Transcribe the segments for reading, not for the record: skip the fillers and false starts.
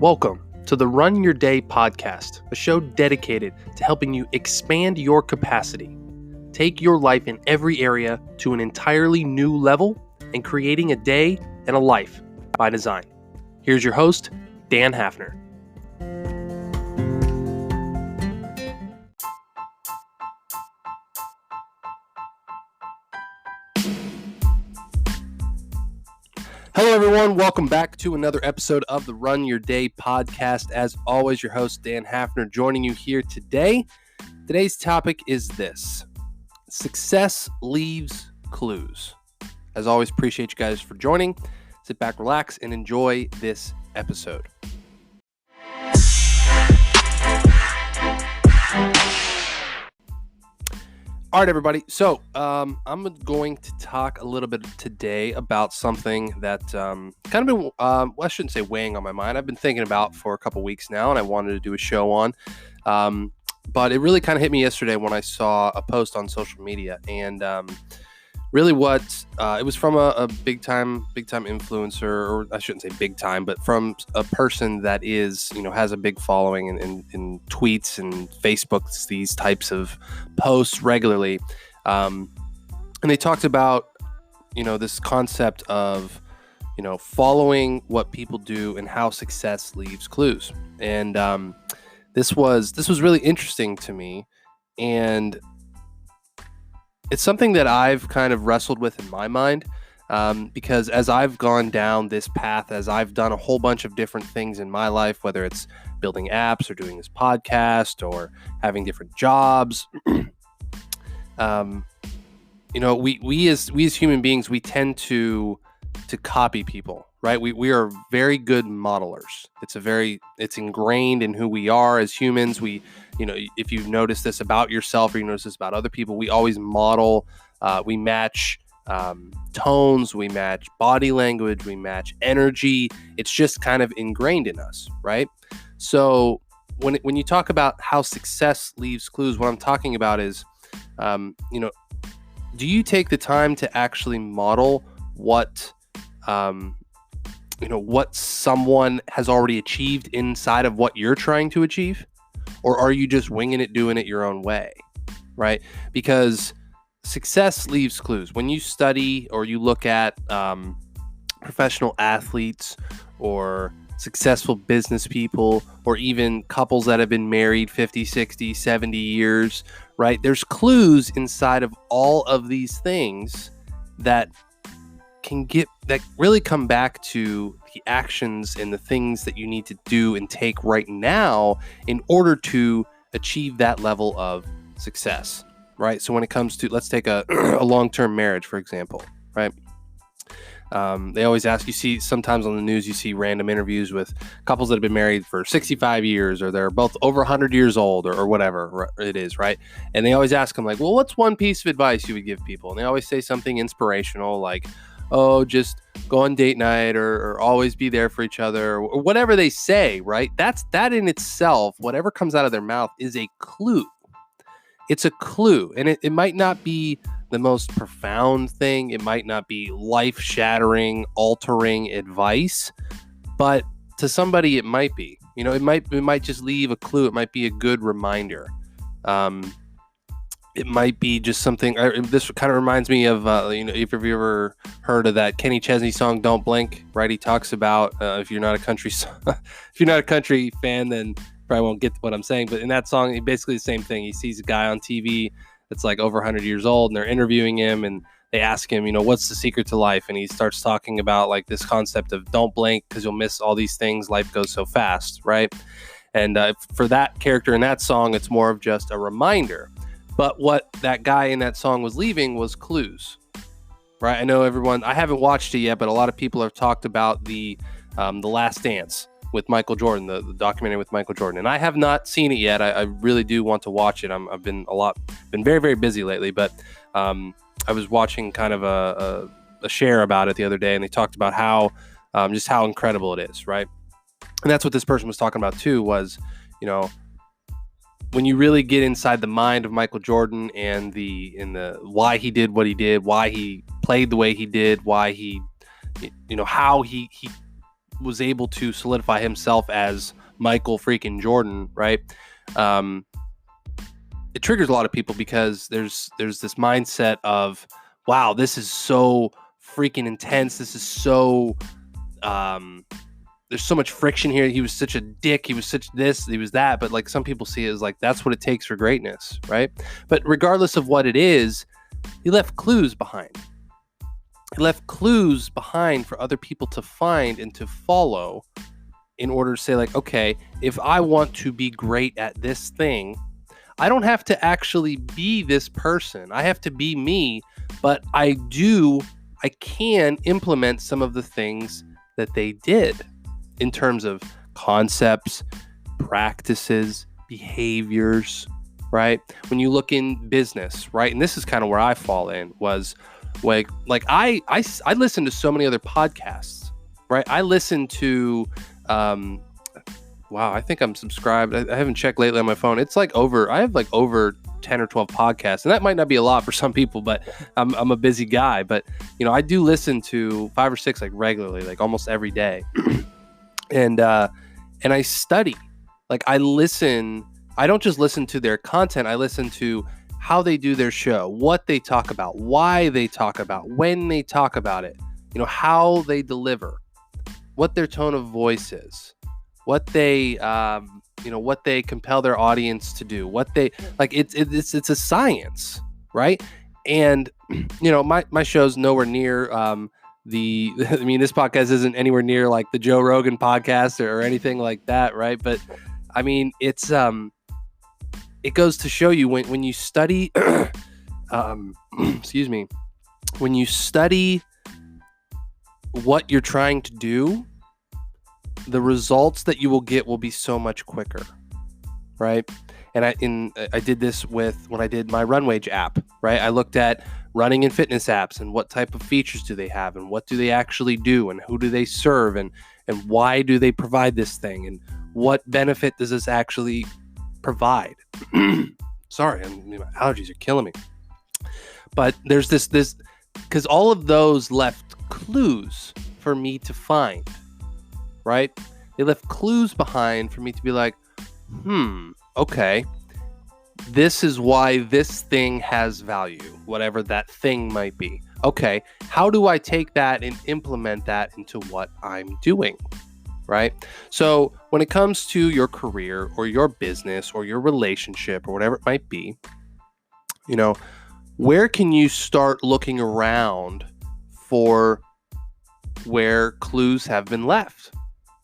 Welcome to the Run Your Day podcast, a show dedicated to helping you expand your capacity, take your life in every area to an entirely new level, and creating a day and a life by design. Here's your host, Dan Hafner. Hello, everyone. Welcome back to another episode of the Run Your Day podcast. As always, your host, Dan Hafner, joining you here today. Today's topic is this: success leaves clues. As always, appreciate you guys for joining. Sit back, relax, and enjoy this episode. All right, everybody. So I'm going to talk a little bit today about something that kind of been, I shouldn't say weighing on my mind. I've been thinking about for a couple weeks now, and I wanted to do a show on. But it really kind of hit me yesterday when I saw a post on social media, and really what it was from a big time influencer, or I shouldn't say big time, but from a person that is, has a big following in tweets and Facebooks, these types of posts regularly. And they talked about, this concept of, following what people do and how success leaves clues. And this was really interesting to me. And it's something that I've kind of wrestled with in my mind, because as I've gone down this path, as I've done a whole bunch of different things in my life, whether it's building apps or doing this podcast or having different jobs, we as human beings, we tend to copy people, right? We are very good modelers. It's ingrained in who we are as humans. If you've noticed this about yourself or you notice this about other people, we always model, we match tones, we match body language, we match energy. It's just kind of ingrained in us, right? So when you talk about how success leaves clues, what I'm talking about is, do you take the time to actually model what someone has already achieved inside of what you're trying to achieve? Or are you just winging it, doing it your own way, right? Because success leaves clues. When you study or you look at professional athletes or successful business people, or even couples that have been married 50, 60, 70 years, right? There's clues inside of all of these things that really come back to the actions and the things that you need to do and take right now in order to achieve that level of success, right? So when it comes to, let's take a long-term marriage, for example, right? They always ask, you see sometimes on the news, you see random interviews with couples that have been married for 65 years, or they're both over 100 years old, or whatever it is, right? And they always ask them, like, well, what's one piece of advice you would give people? And they always say something inspirational, like, oh, just go on date night, or always be there for each other, or whatever they say, right? That in itself, whatever comes out of their mouth is a clue. It's a clue. And it might not be the most profound thing. It might not be life-shattering, altering advice, but to somebody it might be. It might just leave a clue. It might be a good reminder. It might be just something. This kind of reminds me of, if you've ever heard of that Kenny Chesney song, "Don't Blink," right? He talks about if you're not a country fan, then you probably won't get what I'm saying. But in that song, basically the same thing. He sees a guy on TV that's like over 100 years old, and they're interviewing him, and they ask him, what's the secret to life? And he starts talking about like this concept of don't blink because you'll miss all these things. Life goes so fast, right? And for that character in that song, it's more of just a reminder. But what that guy in that song was leaving was clues, right? I know I haven't watched it yet, but a lot of people have talked about the Last Dance with Michael Jordan, the documentary with Michael Jordan. And I have not seen it yet. I really do want to watch it. I've been very, very busy lately, but I was watching kind of a share about it the other day, and they talked about how incredible it is, right? And that's what this person was talking about too, was, when you really get inside the mind of Michael Jordan and the why he did what he did, why he played the way he did, why he, how he was able to solidify himself as Michael freaking Jordan, right? It triggers a lot of people because there's this mindset of, wow, this is so freaking intense. This is so, there's so much friction here. He was such a dick. He was such this, he was that. But like some people see it as like, that's what it takes for greatness, right? But regardless of what it is, he left clues behind. He left clues behind for other people to find and to follow in order to say like, okay, if I want to be great at this thing, I don't have to actually be this person. I have to be me, but I can implement some of the things that they did in terms of concepts, practices, behaviors, right? When you look in business, right? And this is kind of where I fall in, was like I listen to so many other podcasts, right? I listen to, wow, I think I'm subscribed. I haven't checked lately on my phone. It's like I have like over 10 or 12 podcasts, and that might not be a lot for some people, but I'm a busy guy. But, you know, I do listen to 5 or 6 like regularly, like almost every day. And I study. Like I don't just listen to their content. I listen to how they do their show, what they talk about, why they talk about, when they talk about it, you know, how they deliver, what their tone of voice is, what they, what they compel their audience to do, what they like. It's a science, right? And you know, my show's nowhere near this podcast isn't anywhere near like the Joe Rogan podcast or anything like that, right? But I mean, it's it goes to show you when you study, excuse me, when you study what you're trying to do, the results that you will get will be so much quicker, right? And I did this when I did my Runwage app, right? I looked at running and fitness apps and what type of features do they have and what do they actually do and who do they serve and why do they provide this thing and what benefit does this actually provide. Sorry, my allergies are killing me. But there's this because all of those left clues for me to find, right? They left clues behind for me to be like, okay, this is why this thing has value, whatever that thing might be. Okay, how do I take that and implement that into what I'm doing, right? So when it comes to your career or your business or your relationship or whatever it might be, you know, where can you start looking around for where clues have been left?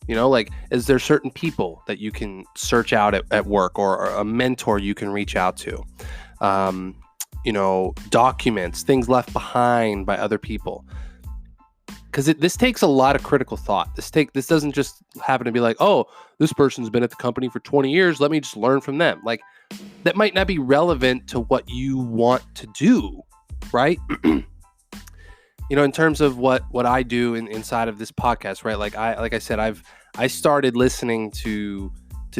You know, like, is there certain people that you can search out at work or a mentor you can reach out to? You know, documents, things left behind by other people. Because this takes a lot of critical thought. This doesn't just happen to be like, oh, this person's been at the company for 20 years. Let me just learn from them. Like, that might not be relevant to what you want to do, right? You know, in terms of what I do inside of this podcast, right? Like I said, I started listening to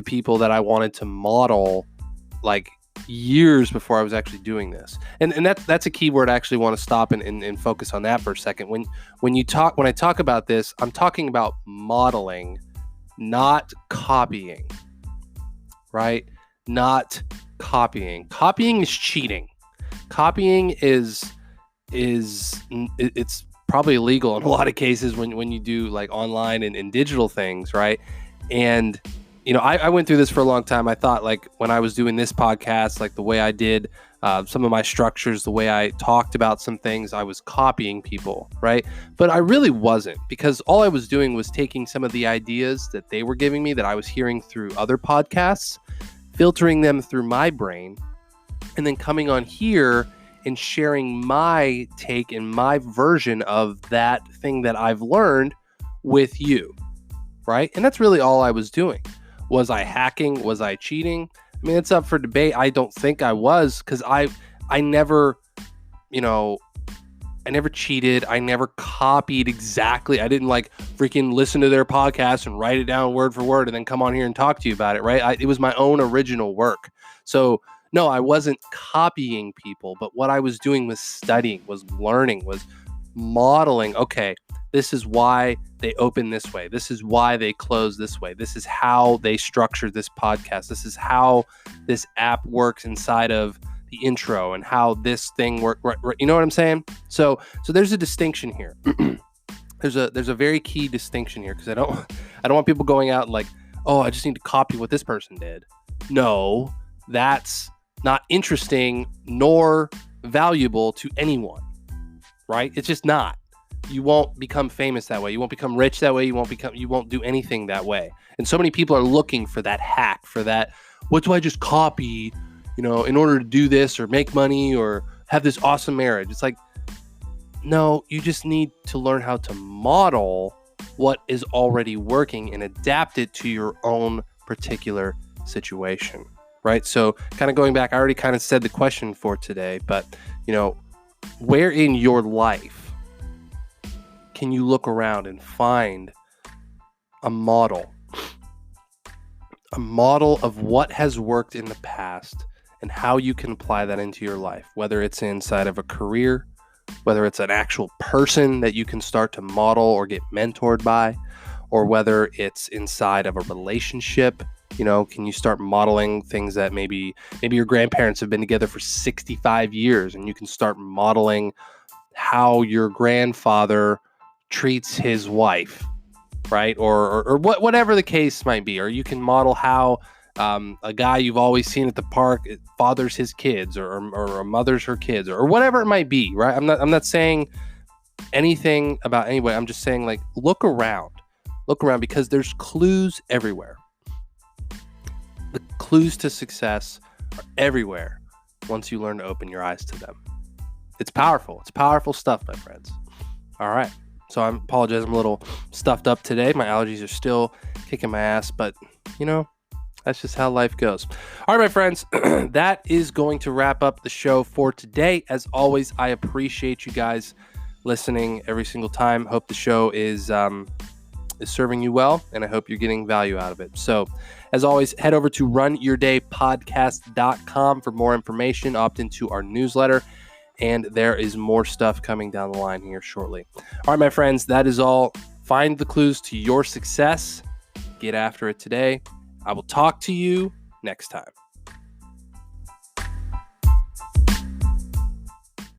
people that I wanted to model like years before I was actually doing this. And that's a key word. I actually want to stop and focus on that for a second. When I talk about this, I'm talking about modeling, not copying, right? Not copying. Copying is cheating. Copying is it's probably illegal in a lot of cases when you do like online and digital things, right? And you know, I went through this for a long time. I thought like when I was doing this podcast, like the way I did some of my structures, the way I talked about some things, I was copying people, right? But I really wasn't, because all I was doing was taking some of the ideas that they were giving me that I was hearing through other podcasts, filtering them through my brain, and then coming on here and sharing my take and my version of that thing that I've learned with you, right? And that's really all I was doing. Was I hacking? Was I cheating? I mean, it's up for debate. I don't think I was, because I never, I never cheated. I never copied exactly. I didn't like freaking listen to their podcast and write it down word for word and then come on here and talk to you about it, right? It was my own original work. So no, I wasn't copying people, but what I was doing was studying, was learning, was modeling, okay, this is why they open this way. This is why they close this way. This is how they structure this podcast. This is how this app works inside of the intro and how this thing works. Right, you know what I'm saying? So there's a distinction here. There's a very key distinction here, because I don't want people going out and like, oh, I just need to copy what this person did. No, that's not interesting nor valuable to anyone, right? It's just not. You won't become famous that way. You won't become rich that way. You won't do anything that way. And so many people are looking for that hack, for that, what do I just copy, in order to do this or make money or have this awesome marriage? It's like, no, you just need to learn how to model what is already working and adapt it to your own particular situation, right? So kind of going back, I already kind of said the question for today, but, where in your life can you look around and find a model of what has worked in the past and how you can apply that into your life, whether it's inside of a career, whether it's an actual person that you can start to model or get mentored by, or whether it's inside of a relationship. Can you start modeling things that maybe your grandparents have been together for 65 years and you can start modeling how your grandfather treats his wife, right? Or whatever the case might be. Or you can model how a guy you've always seen at the park fathers his kids, or mothers her kids, or whatever it might be, right? I'm not saying anything about anybody. I'm just saying, like, look around, because there's clues everywhere. The clues to success are everywhere once you learn to open your eyes to them. It's powerful. It's powerful stuff, my friends. All right. So I apologize. I'm a little stuffed up today. My allergies are still kicking my ass, but that's just how life goes. All right, my friends, that is going to wrap up the show for today. As always, I appreciate you guys listening every single time. Hope the show is serving you well, and I hope you're getting value out of it. So, as always, head over to runyourdaypodcast.com for more information. Opt into our newsletter, and there is more stuff coming down the line here shortly. All right, my friends, that is all. Find the clues to your success. Get after it today. I will talk to you next time.